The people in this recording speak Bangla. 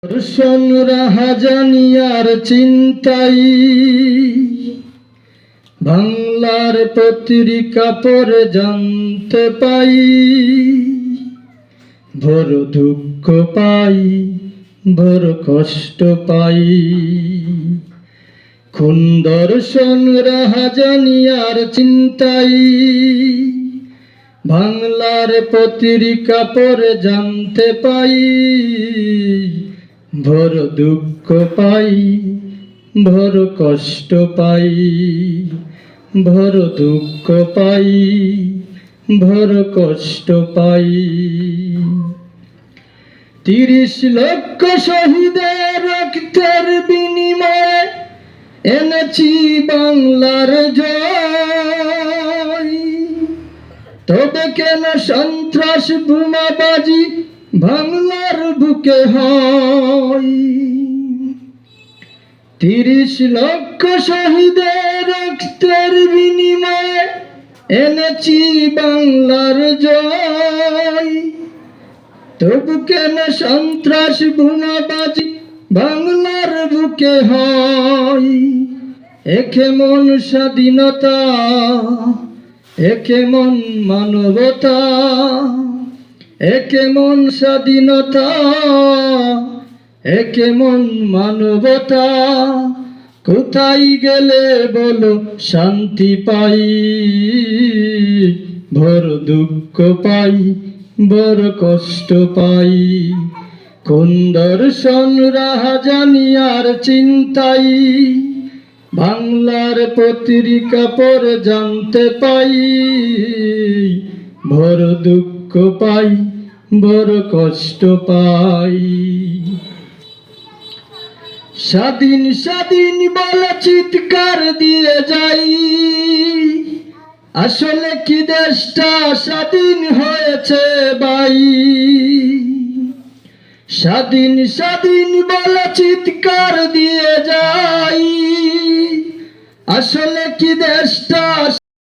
দর্শন রাহাজানিয়ার চিন্তাই বাংলার পত্রিকা পড়ে জানতে পাই, বড় দুঃখ পাই, বড় কষ্ট পাই। কোন দর্শন রাহাজানিয়ার চিন্তাই বাংলার পত্রিকা পড়ে জানতে পাই, বড় দুঃখ পাই, বড় কষ্ট পাই, বড় দুঃখ পাই, বড় কষ্ট পাই। ৩০ লক্ষ শহীদের রক্তের বিনিময়ে এনেছি বাংলার জয়, তবে কেন সন্ত্রাস বোমাবাজি বাংলার বুকে হয়? ৩০ লক্ষ শহীদের রক্তের বিনিময়ে এনেছি বাংলার জয়, তবু কেন সন্ত্রাস বোমাবাজি বাংলার বুকে হয়? এ কেমন স্বাধীনতা, এ কেমন মানবতা, এ কেমন স্বাধীনতা, এ কেমন মানবতা। কোথায় গেলে বলো শান্তি পাই, বড় দুঃখ পাই, বড় কষ্ট পাই। কোন দর্শন রাহাজানিয়ার চিন্তাই বাংলার পত্রিকা পড়ে জানতে পাই, বড় দুঃখ পাই, বড় কষ্ট পাই। স্বাধীন স্বাধীন বলে চিৎকার দিয়ে যাই, আসলে কি দেশটা স্বাধীন হয়েছে ভাই? স্বাধীন স্বাধীন বলে চিৎকার দিয়ে যাই, আসলে কি দেশটা